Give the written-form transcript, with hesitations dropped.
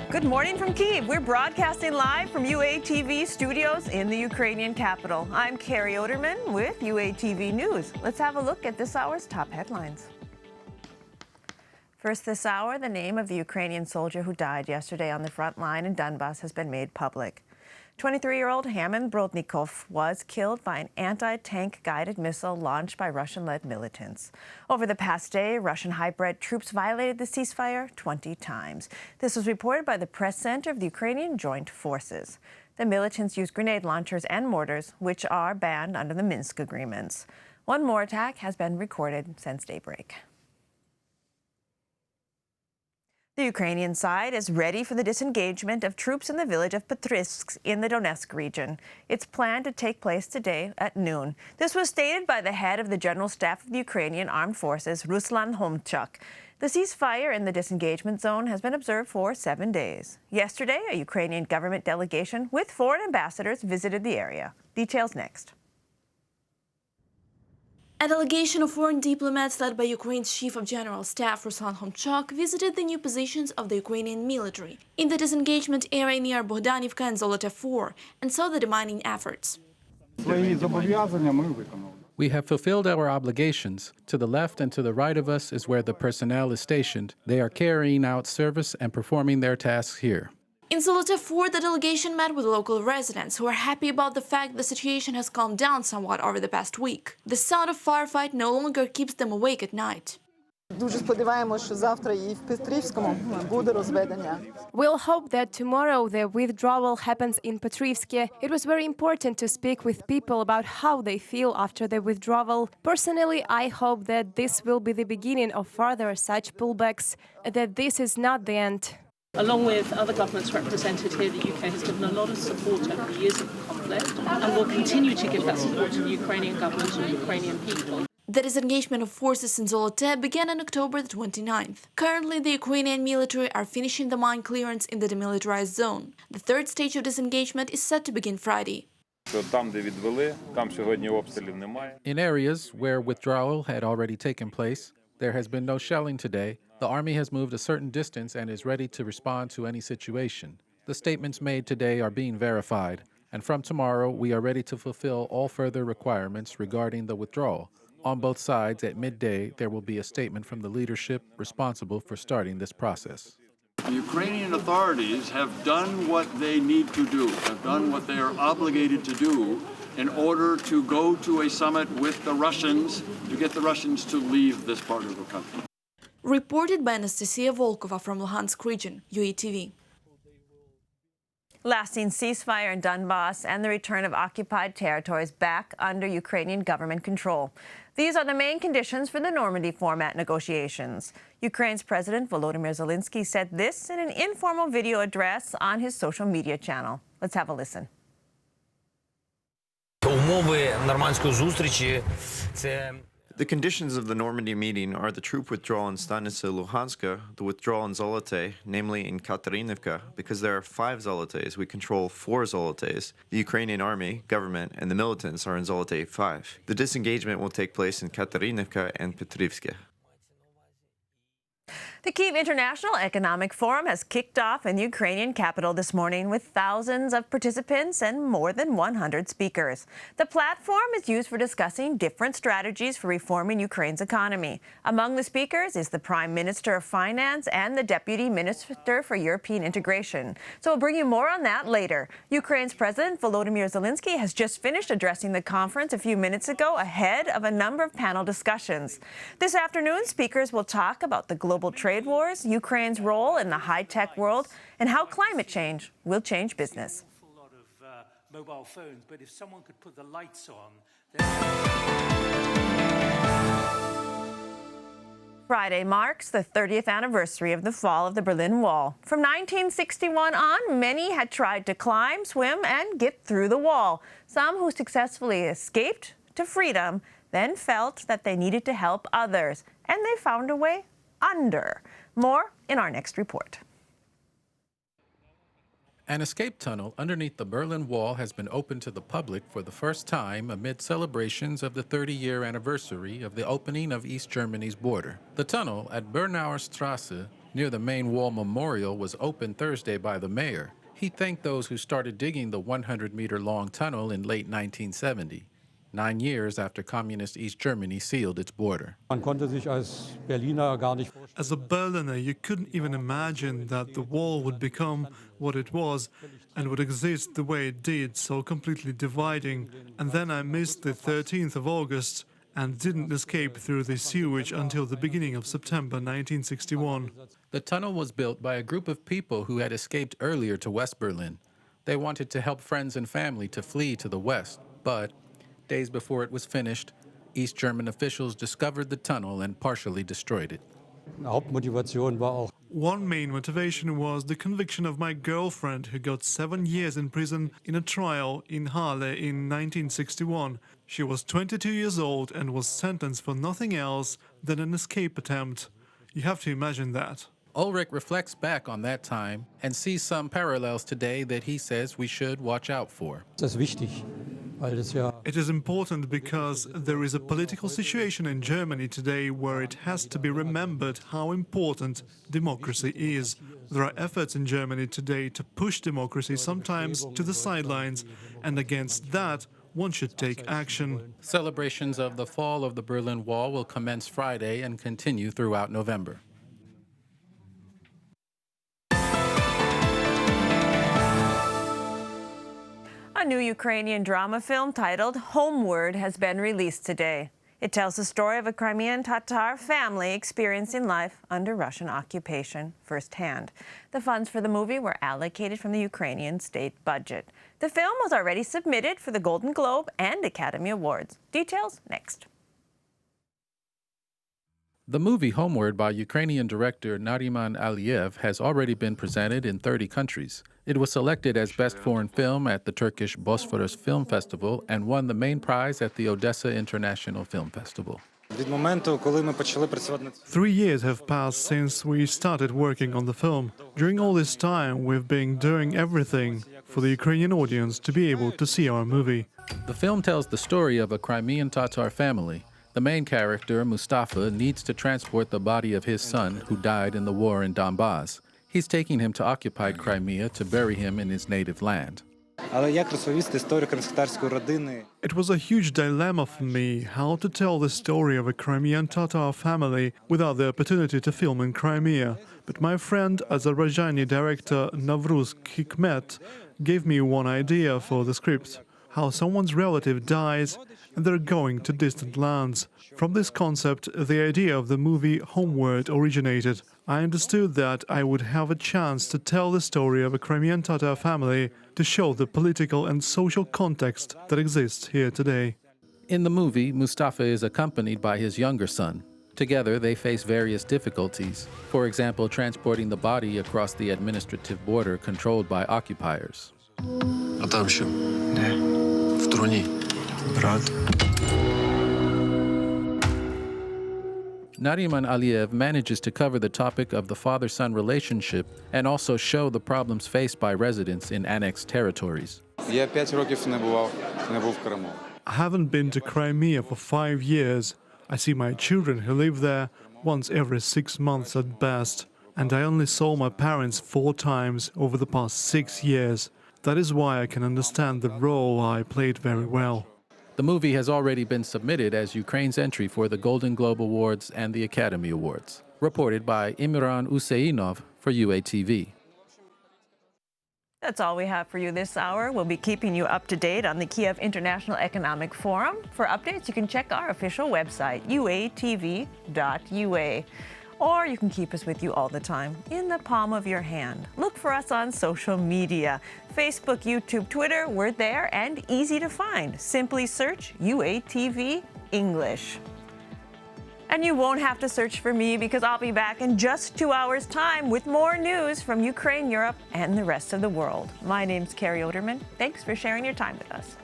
Good morning from Kyiv. We're broadcasting live from UATV studios in the Ukrainian capital. I'm Kari Odermann with UATV News. Let's have a look at this hour's top headlines. First this hour, the name of the Ukrainian soldier who died yesterday on the front line in Donbas has been made public. 23-year-old Haman Brodnikov was killed by an anti-tank guided missile launched by Russian-led militants. Over the past day, Russian hybrid troops violated the ceasefire 20 times. This was reported by the press center of the Ukrainian Joint Forces. The militants used grenade launchers and mortars, which are banned under the Minsk agreements. One more attack has been recorded since daybreak. The Ukrainian side is ready for the disengagement of troops in the village of Petrivsk in the Donetsk region. It's planned to take place today at noon. This was stated by the head of the General Staff of the Ukrainian Armed Forces, Ruslan Homchuk. The ceasefire in the disengagement zone has been observed for 7 days. Yesterday, a Ukrainian government delegation with foreign ambassadors visited the area. Details next. A delegation of foreign diplomats led by Ukraine's Chief of General Staff Ruslan Homchuk visited the new positions of the Ukrainian military in the disengagement area near Bogdanivka and Zolote 4 and saw the demining efforts. We have fulfilled our obligations. To the left and to the right of us is where the personnel is stationed. They are carrying out service and performing their tasks here. In Zolote 4, the delegation met with local residents who are happy about the fact the situation has calmed down somewhat over the past week. The sound of firefight no longer keeps them awake at night. We'll hope that tomorrow the withdrawal happens in Petrivsk. It was very important to speak with people about how they feel after the withdrawal. Personally, I hope that this will be the beginning of further such pullbacks, that this is not the end. Along with other governments represented here, the UK has given a lot of support over the years of the conflict and will continue to give that support to the Ukrainian government and the Ukrainian people. The disengagement of forces in Zolote began on October the 29th. Currently, the Ukrainian military are finishing the mine clearance in the demilitarized zone. The third stage of disengagement is set to begin Friday. In areas where withdrawal had already taken place, there has been no shelling today. The Army has moved a certain distance and is ready to respond to any situation. The statements made today are being verified, and from tomorrow we are ready to fulfill all further requirements regarding the withdrawal. On both sides, at midday, there will be a statement from the leadership responsible for starting this process. The Ukrainian authorities have done what they need to do, have done what they are obligated to do in order to go to a summit with the Russians to get the Russians to leave this part of the country. Reported by Anastasia Volkova from Luhansk region, UATV. Lasting ceasefire in Donbas and the return of occupied territories back under Ukrainian government control. These are the main conditions for the Normandy format negotiations. Ukraine's President Volodymyr Zelensky said this in an informal video address on his social media channel. Let's have a listen. The conditions of the Normandy meeting are the troop withdrawal in Stanitsa Luhanska, the withdrawal in Zolote, namely in Katarinivka, because there are 5 Zolotes, we control 4 Zolotes. The Ukrainian army, government, and the militants are in Zolote 5. The disengagement will take place in Katarinivka and Petrivsk. The Kyiv International Economic Forum has kicked off in the Ukrainian capital this morning with thousands of participants and more than 100 speakers. The platform is used for discussing different strategies for reforming Ukraine's economy. Among the speakers is the Prime Minister of Finance and the Deputy Minister for European Integration. So we'll bring you more on that later. Ukraine's President Volodymyr Zelensky has just finished addressing the conference a few minutes ago ahead of a number of panel discussions. This afternoon, speakers will talk about the global trade wars, Ukraine's role in the high-tech world, and how climate change will change business. A lot of mobile phones, but if someone could put the lights on. Friday marks the 30th anniversary of the fall of the Berlin Wall. From 1961 on, many had tried to climb, swim, and get through the wall. Some who successfully escaped to freedom then felt that they needed to help others, and they found a way under. More in our next report. An escape tunnel underneath the Berlin Wall has been opened to the public for the first time amid celebrations of the 30-year anniversary of the opening of East Germany's border. The tunnel at Bernauer Strasse near the main wall memorial was opened Thursday by the mayor. He thanked those who started digging the 100-meter-long tunnel in late 1970, 9 years after communist East Germany sealed its border. As a Berliner, you couldn't even imagine that the wall would become what it was and would exist the way it did, so completely dividing. And then I missed the 13th of August and didn't escape through the sewage until the beginning of September 1961. The tunnel was built by a group of people who had escaped earlier to West Berlin. They wanted to help friends and family to flee to the west, but days before it was finished, East German officials discovered the tunnel and partially destroyed it. One main motivation was the conviction of my girlfriend, who got 7 years in prison in a trial in Halle in 1961. She was 22 years old and was sentenced for nothing else than an escape attempt. You have to imagine that. Ulrich reflects back on that time and sees some parallels today that he says we should watch out for. It is important because there is a political situation in Germany today where it has to be remembered how important democracy is. There are efforts in Germany today to push democracy sometimes to the sidelines, and against that, one should take action. Celebrations of the fall of the Berlin Wall will commence Friday and continue throughout November. A new Ukrainian drama film titled Homeworld has been released today. It tells the story of a Crimean Tatar family experiencing life under Russian occupation firsthand. The funds for the movie were allocated from the Ukrainian state budget. The film was already submitted for the Golden Globe and Academy Awards. Details next. The movie Homeworld by Ukrainian director Nariman Aliyev has already been presented in 30 countries. It was selected as Best Foreign Film at the Turkish Bosphorus Film Festival and won the main prize at the Odessa International Film Festival. 3 years have passed since we started working on the film. During all this time, we've been doing everything for the Ukrainian audience to be able to see our movie. The film tells the story of a Crimean Tatar family. The main character, Mustafa, needs to transport the body of his son, who died in the war in Donbass. He's taking him to occupied Crimea to bury him in his native land. It was a huge dilemma for me how to tell the story of a Crimean Tatar family without the opportunity to film in Crimea. But my friend, Azerbaijani director Navruz Hikmet, gave me one idea for the script: how someone's relative dies and they're going to distant lands. From this concept, the idea of the movie Homeworld originated. I understood that I would have a chance to tell the story of a Crimean Tatar family to show the political and social context that exists here today. In the movie, Mustafa is accompanied by his younger son. Together, they face various difficulties. For example, transporting the body across the administrative border controlled by occupiers. А там що? Де? В труні. Брат. Nariman Aliyev manages to cover the topic of the father-son relationship and also show the problems faced by residents in annexed territories. Я 5 років не був в Криму. I haven't been to Crimea for 5 years. I see my children who live there once every 6 months at best. And I only saw my parents 4 times over the past 6 years. That is why I can understand the role I played very well. The movie has already been submitted as Ukraine's entry for the Golden Globe Awards and the Academy Awards. Reported by Imran Useinov for UATV. That's all we have for you this hour. We'll be keeping you up to date on the Kiev International Economic Forum. For updates, you can check our official website, uatv.ua. Or you can keep us with you all the time in the palm of your hand. Look for us on social media. Facebook, YouTube, Twitter, we're there and easy to find. Simply search UATV English. And you won't have to search for me because I'll be back in just 2 hours' time with more news from Ukraine, Europe, and the rest of the world. My name's Kari Odermann. Thanks for sharing your time with us.